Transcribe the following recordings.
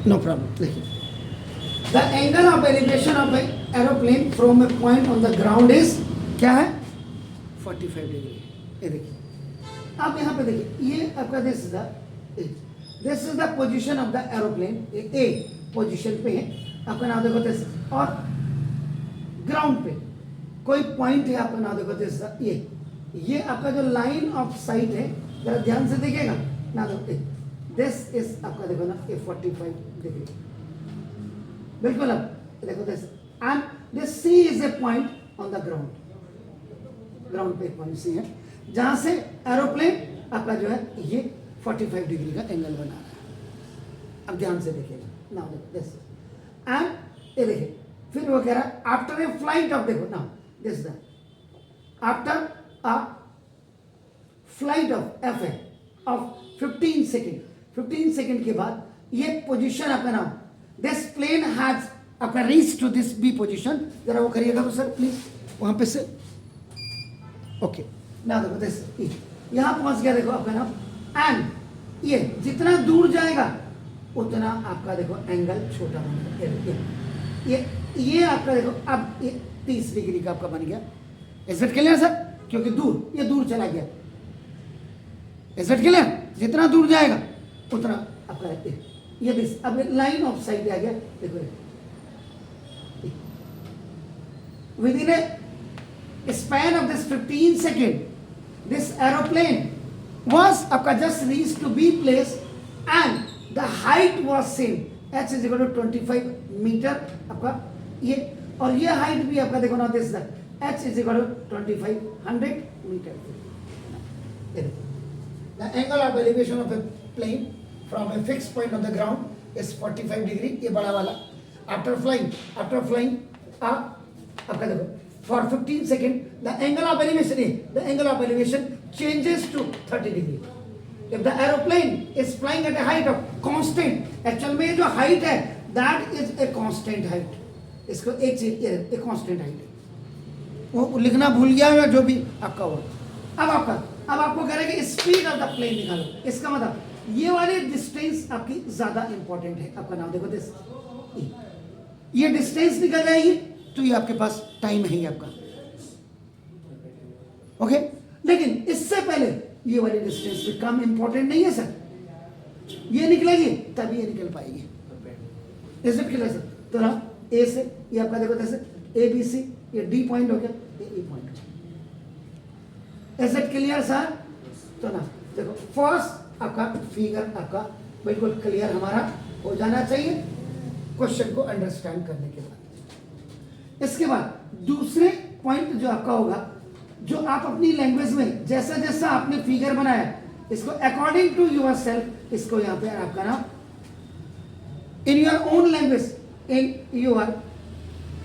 No problem. देखिए, the angle of elevation of aeroplane from a point on the ground is क्या है 45 degree. ये देखिए, आप यहाँ पे देखिए, ये आपका this is the position of the aeroplane. A position पे है आपका नाम देखो दिस, और ग्राउंड पे कोई पॉइंट है आपका नाम देखो दिस. ये आपका जो लाइन ऑफ साइट है, जरा ध्यान से देखिएगा ना, देखो दिस इज आपका देखो ना ए 45 डिग्री. बिल्कुल. अब देखो this, and this C is a point on the ground. Ground पे पॉइंट सी है जहां से एरोप्लेन आपका जो है ये 45 डिग्री का एंगल बना रहा है. अब ध्यान से देखिएगा ना, दिस एंड ये देखिए, फिर वो कह रहा है आफ्टर ए फ्लाइट ऑफ, देखो ना this the after a flight off F A of 15 second. 15 second के बाद ये पोजीशन आपका नाम, दिस प्लेन हैज आपका reach to this B position. जरा वो करिएगा सर प्लीज वहां पे से. ओके ना देखो दिस, यहां पहुंच गया देखो आपका नाम, एंड ये जितना दूर जाएगा उतना आपका देखो एंगल छोटा बनेगा. ये आपका देखो अब ये 30 डिग्री का आपका बन गया. Is it clear sir? क्योंकि दूर, ये दूर चला गया. Is it clear? जितना दूर जाएगा उतना आपका ये दिस, अब लाइन ऑफ साइट आ गया. देखो with in A span of this 15 second this aeroplane was आपका just reached to B place and the height was same, h is equal to 25 metre आपका ये, और ये हाइट भी आपका देखो ना this h is equal to 2500 metre. The angle of elevation of a plane from a fixed point on the ground is 45 degree. ये बड़ा वाला. After flying आपका देखो for 15 seconds the angle of elevation changes to 30 degree. If the aeroplane is flying at a height of constant, actual में जो height है that is a constant height. इसको एक चीज ये constant height है, वो लिखना भूल गया या जो भी आपका हुआ. अब आपको कह रहे हैं कि स्पीड ऑफ द प्लेन निकालो. इसका मतलब ये वाली डिस्टेंस आपकी ज्यादा इंपॉर्टेंट है. आपका नाम देखो दिस, ये डिस्टेंस निकल जाएगी तो ये आपके पास टाइम है आपका. ओके, लेकिन इससे पहले ये वाली डिस्टेंस भी कम इंपॉर्टेंट नहीं है सर. ये निकलेगी तभी ये निकल पाएगी. Is it clear sir? तो ना ए से ये आपका देखो जैसे ए बी सी, ये डी पॉइंट हो गया, ये ई point. Is it clear sir? तो ना देखो फर्स्ट आपका फिगर आपका बिल्कुल क्लियर हमारा हो जाना चाहिए क्वेश्चन को अंडरस्टैंड करने के बाद. इसके बाद दूसरे पॉइंट जो आपका होगा, जो आप अपनी लैंग्वेज में जैसा जैसा आपने फिगर बनाया इसको अकॉर्डिंग टू यूर सेल्फ, इसको यहाँ पे आपका नाम इन योर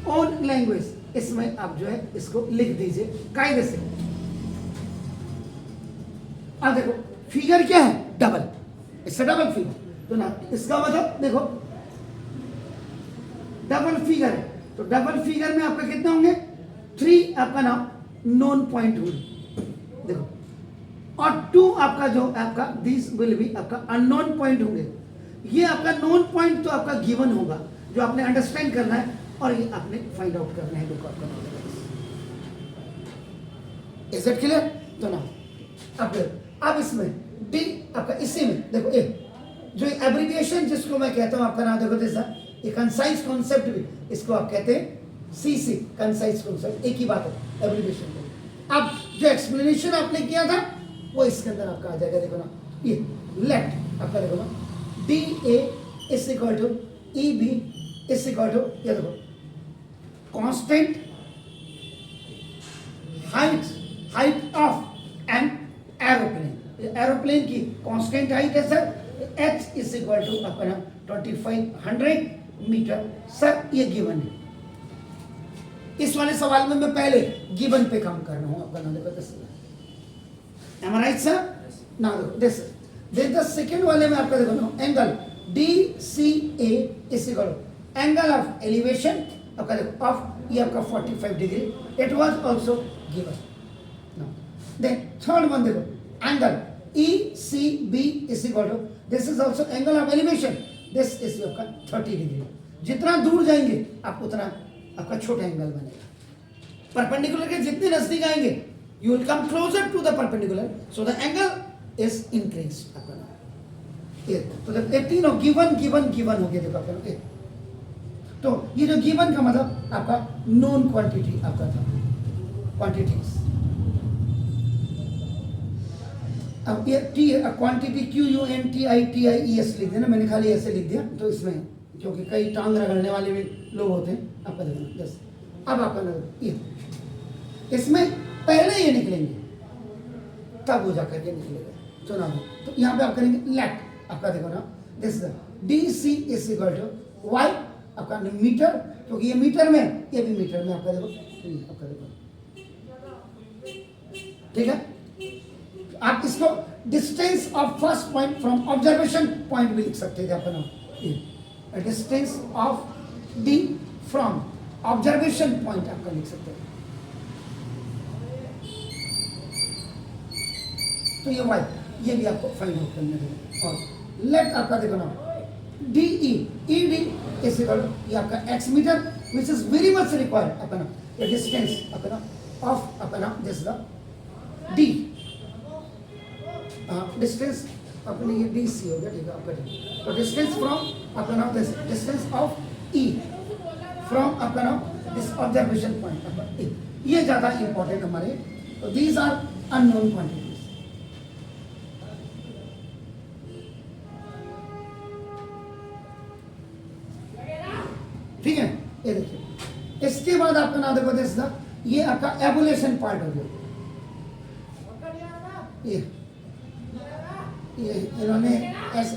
ओन लैंग्वेज इसमें आप जो है इसको लिख दीजिए कायदे से. अब देखो फिगर क्या है, डबल. इससे डबल फिगर, तो ना इसका मतलब देखो डबल फिगर है, तो डबल फिगर में आपका कितने होंगे 3 आपका नाम नोन पॉइंट होंगे देखो, और 2 आपका जो आपका दिस विल बी आपका अननोन पॉइंट होंगे. ये आपका नोन पॉइंट तो आपका गिवन होगा जो आपने अंडरस्टैंड करना है, और ये आपने फाइंड आउट करना है. देखो आपका इज इट क्लियर? तो ना अब इसमें डी आपका इसी में देखो ए जो एब्रिविएशन जिसको मैं कहता हूं आपका नाम देखो जैसा ये कंसाइज कॉन्सेप्ट भी इसको आप कहते हैं सीसी, कंसाइज कॉन्सेप्ट. एक ही बात है एब्रिविएशन को. अब जो एक्सप्लेनेशन आपने किया था वो इसके अंदर आपका आ जाएगा. देखो ना ये लेट आपका देखो ना D A is equal to E B is equal to ये देखो constant height of an aeroplane. Aeroplane की कांस्टेंट हाइट है sir h is equal to आपका 2500 मीटर. सर ये गिवन है. इस वाले सवाल में मैं पहले गिवन पे काम कर रहा हूं. आपका नाम देखो this, am I right sir? Now this the second वाले में आपका देखो ना angle D C A is equal to angle of elevation आपका देखो ऑफ ये आपका 45 degree. It was also given. Now then third one देखो angle ECB is equal to, this is also angle of elevation, this is आपका 30 degree. जितना दूर जाएंगे आप उतना आपका छोटा एंगल बनेगा। परपेंडिकुलर के जितने नजदीक आएंगे you will come closer to the perpendicular, so the angle is increase. आपका ये तो ये तीनों गिवन गिवन गिवन हो गया। देखो आपका ये तो ये जो गिवन का मतलब आपका नोन क्वांटिटी आपका था, क्वांटिटीज। अब ये टी क्वांटिटी QUNTITIES लिख देना, मैंने खाली ऐसे लिख दिया तो इसमें क्योंकि कई टांग रगड़ने वाले भी लोग होते हैं आपका देखना। बस अब आपका ये इसमें पहले ये निकलेंगे तब वो जाकर के निकलेगा। चलो तो यहाँ पे आप करेंगे लेट। आपका देखो ना this DC is equal to Y आपका मीटर, क्योंकि ये मीटर में ये भी मीटर में आपका देखो, आपका देखो ठीक है। आप इसको distance of first point from observation point भी लिख सकते थे अपना, distance of D from observation point आपका लिख सकते हैं। तो ये वाई ये भी आपको फाइंड आउट करने देगा। और लेट आपका देखो ना DE ED is equal to ये आपका x metre which is very much required अपना ये डिस्टेंस अपना ऑफ अपना दिस द D डिस्टेंस अपने ये DC हो गया ठीक है आपका। तो डिस्टेंस फ्रॉम अपना this distance of E from अपना दिस ऑब्जर्वेशन पॉइंट अपना E, ये ज्यादा इंपॉर्टेंट हमारे। तो दीज आर अननोन क्वांटिटीज। ठीक है ये देखिए। इसके बाद आपका नाम देखो दिस द ये आपका एवोल्यूशन पार्ट हो गया। ये इन्होंने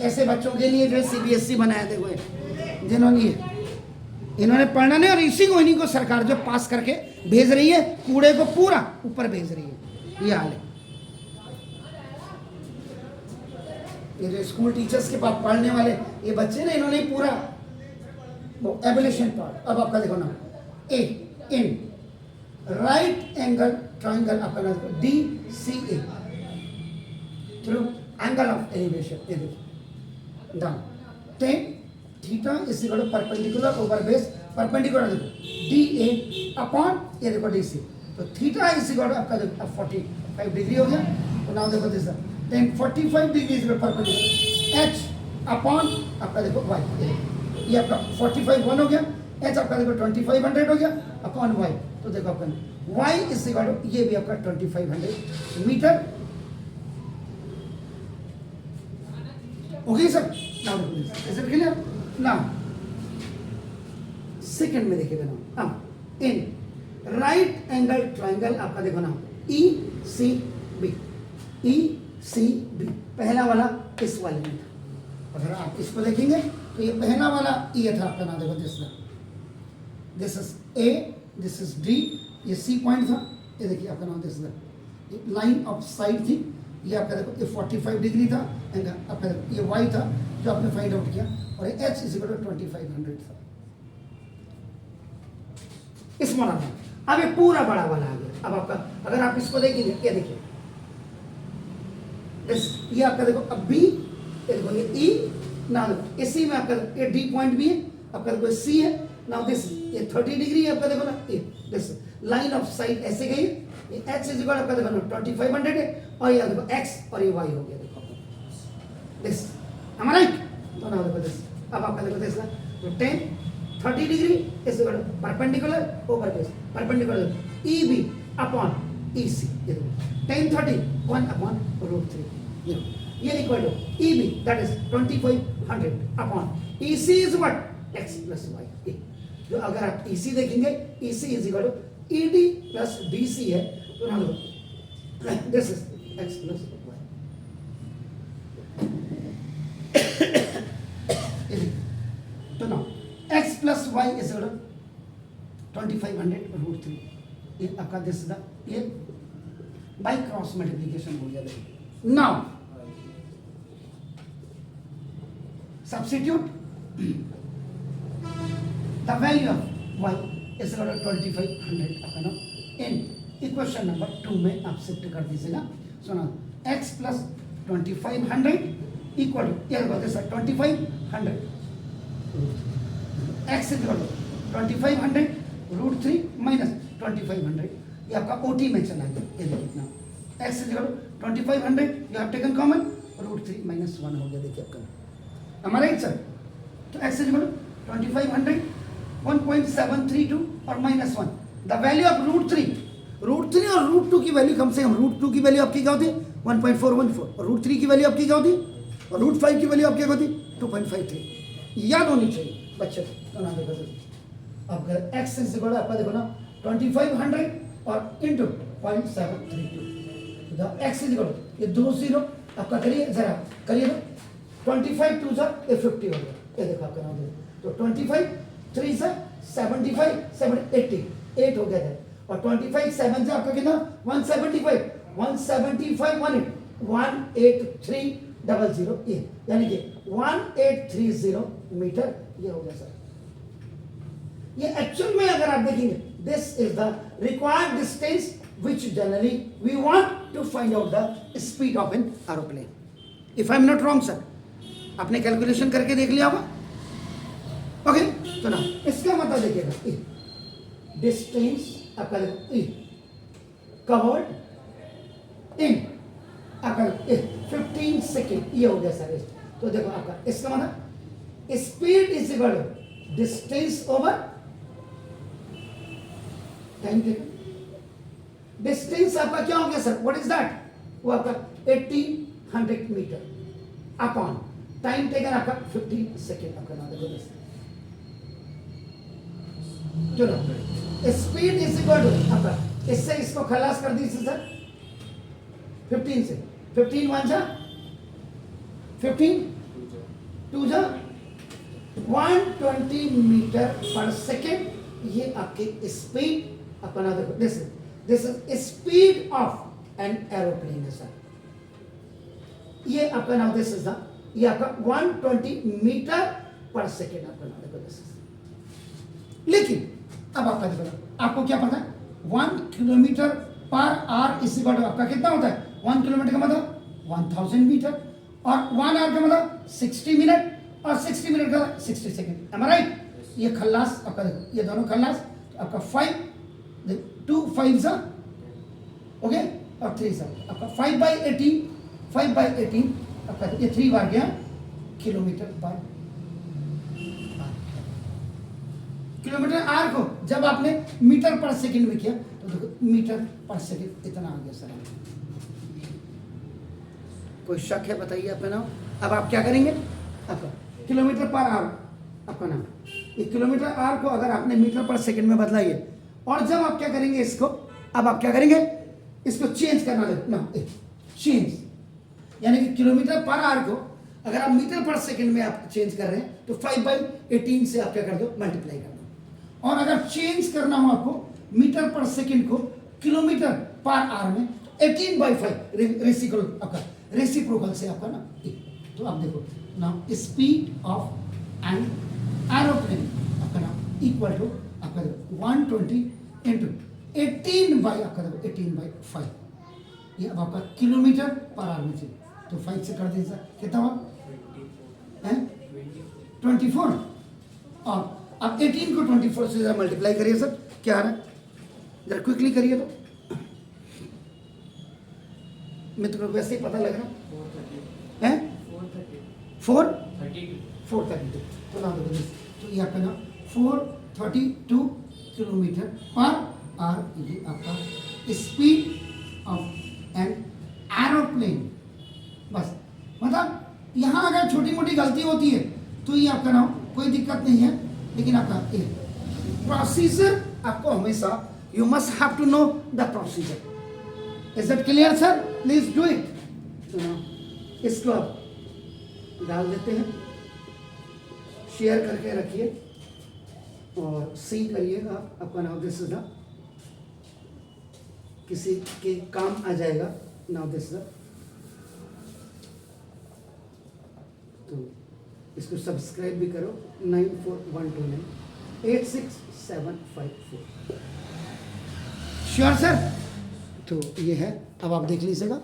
ऐसे बच्चों के लिए जो CBSE बनाया देखो, जिन्होंने इन्होंने पढ़ना नहीं और इसी को इन्हीं को सरकार जो पास करके भेज रही है, कूड़े को पूरा ऊपर भेज रही है। ये हाल है। ये जो स्कूल टीचर्स के पास पढ़ने वाले ये बच्चे ना, इन्होंने पूरा वो एवोल्यूशन पार्ट। अब आपका देखो ना a in right angle triangle आपका नाम DCA, चलो एंगल ऑफ एलिवेशन ये देखो down tan theta is equal to perpendicular over base perpendicular देखो DA अपॉन ये देखो DC। तो थीटा इज इक्वल टू आपका देखो 45 डिग्री हो गया। तो नाउ देखो this then 45 degree is perpendicular H upon आपका देखो Y, ये आपका 45 1 हो गया, H आपका देखो 2500 हो गया अपॉन Y। तो देखो आपका Y इज इक्वल टू ये भी आपका 2500 metre. Okay sir, now is it clear? Now second में देखिए ना इन राइट एंगल ट्राइंगल आपका देखो ना ECB पहला वाला इस वाले में था। अगर आप इसको देखेंगे तो ये पहला वाला ये था आपका नाम देखो this is A, this is D, ये C पॉइंट था। ये देखिए आपका नाम दिस लाइन ऑफ साइड थी। ये आपका देखो ये 45 डिग्री था एंगल आपका देखो ये Y था जो आपने फाइंड आउट किया, और ये H इज इक्वल टू 2500 था इस मोड़ा में। अब ये पूरा बड़ा वाला आ गया। अब आपका अगर आप इसको देखेंगे ये देखिए ये आपका देखो अब B, ये देखो ये E, ना देखो इसी में आपका ये D पॉइंट भी है, आपका देखो C है। नाउ दिस ये 30 डिग्री है आपका देखो ना ये दिस लाइन ऑफ साइड ऐसे गई, ये H इज इक्वल आपका देखो ना 2500 है, और ये देखो X और ये Y हो गया देखो दिस am I right? तो नाउ देखो दिस अब आपका देखो दिस तो 30 degree is equal perpendicular over base perpendicular EB upon EC, ये देखो 1030 1 अपॉन √3 ये equal to EB that is 2500 upon EC is what X plus Y। जो अगर आप EC देखेंगे EC is equal to ED plus DC है, तो ना this is X plus Y। तो ना X plus Y is equal to 2500 √3। ये आपका दिस ये बाय क्रॉस मल्टीप्लिकेशन हो गया। Now substitute the value of y is equal to 2500 अपना in इक्वेशन नंबर 2 में आप शिफ्ट कर दीजिएगा। सुना x प्लस 2500 इक्वल टू ये देखो सर 2500 x इज 2500 √3 माइनस 2500, ये आपका OT में चला गया, ये देखिए ना x is 2500 you have taken common, √3 minus 1 हो गया, देखिए आपका, हमारा राइट सर। तो x इज 2500 1.732 और माइनस 1, द वैल्यू ऑफ √3 और √2 की वैल्यू कम से कम, √2 की वैल्यू आपकी क्या होती है 1.414 और √3 की वैल्यू आपकी क्या होती है और √5 की वैल्यू आपकी क्या होती है 2.53, याद होनी चाहिए बच्चे को। ना देखो अब x इज इक्वल आपका देखो ना 2500 और into 0.732, the x is equal ये 2 0 आपका करिए जरा करिए तो 25 2 जा ये 50 हो गया, ये देखो आपका नाम तो 25 3 से 75 7 80 8 हो गया था, और 25 7 से आपका कितना 175 175 18300 ये यानी कि 1830 मीटर ये हो गया सर। ये एक्चुअल में अगर आप देखेंगे this is the required distance which generally we want to find out the speed of an aeroplane. If I am not wrong sir, आपने कैलकुलेशन करके देख लिया होगा, ओके। तो ना इसका मतलब देखिएगा डिस्टेंस आपका कवर्ड इन आपका 15 सेकेंड ये हो गया सर। तो देखो आपका इसका मतलब speed is equal to distance over time taken. Distance आपका क्या हो गया सर, व्हाट इज दैट, वो आपका 1800 मीटर अपॉन टाइम टेकन आपका 15 सेकेंड आपका नाम देखो। चलो स्पीड इज इक्वल टू आपका, इससे इसको खलास कर दीजिए सर 15 से, 15 1 जा 15 2 जा 120 मीटर पर सेकेंड, ये आपके स्पीड आपका नाम देखो। This is speed of an aeroplane है सर, ये आपका नाम दिस इज द, ये आपका 120 मीटर पर सेकेंड आपका नाम देखो दिस इज। लेकिन अब आपका देखो आपको क्या पता है 1 किलोमीटर पर आवर इस इक्वल टू आपका कितना होता है, 1 किलोमीटर का मतलब 1000 मीटर और 1 आवर का मतलब 60 मिनट और 60 मिनट का 60 सेकेंड, एम आई राइट। ये खल्लास आपका देखो, ये दोनों खल्लास आपका 5 2 5 सा ओके और 3 सा आपका 5/18 आपका ये 3 बार गया किलोमीटर पर किलोमीटर आर को जब आपने मीटर पर सेकंड में किया तो देखो मीटर पर सेकंड इतना आ गया सर। कोई शक है बताइए अपना नाम। अब आप क्या करेंगे, आपका किलोमीटर पर आवर आपका नाम, ये किलोमीटर आर को अगर आपने मीटर पर सेकंड में बदलाइए और जब आप क्या करेंगे इसको, अब आप क्या करेंगे इसको चेंज करना ना चेंज, यानी कि किलोमीटर पर आवर को अगर आप मीटर पर सेकंड में आप चेंज कर रहे हैं तो 5/18 से आप क्या कर दो मल्टीप्लाई कर दो, और अगर चेंज करना हो आपको मीटर पर सेकंड को किलोमीटर पर आवर में 18/5 रेसिप्रोकल से आपका ना, तो आप देखो ना स्पीड ऑफ एन एरोप्लेन आपका ना इक्वल टू आपका 120 इंटू 18/5, ये अब आपका किलोमीटर पर आवर में चाहिए तो 5 से कर दीजिए कितना हुआ 24, और अब 18 को 24 से जरा मल्टीप्लाई करिए सर, क्या आ रहा है जरा क्विकली करिए तो मित्रों को वैसे ही पता लग रहा है 432 तो ना देखो तो ये आपका ना 432 किलोमीटर पर आवर, ये आपका स्पीड ऑफ एन एरोप्लेन। बस मतलब यहाँ अगर छोटी मोटी गलती होती है तो ये आपका नाम कोई दिक्कत नहीं है, लेकिन आपका प्रोसीजर आपको हमेशा you must have to know the procedure. Is it clear sir, please do it. इसको आप डाल देते हैं, शेयर करके रखिए और सी करिएगा, आपका नाउ दिस इज द किसी के काम आ जाएगा। नाउ दिस इज तो इसको सब्सक्राइब भी करो 94129 86754। श्योर सर, तो ये है, अब आप देख लीजिएगा।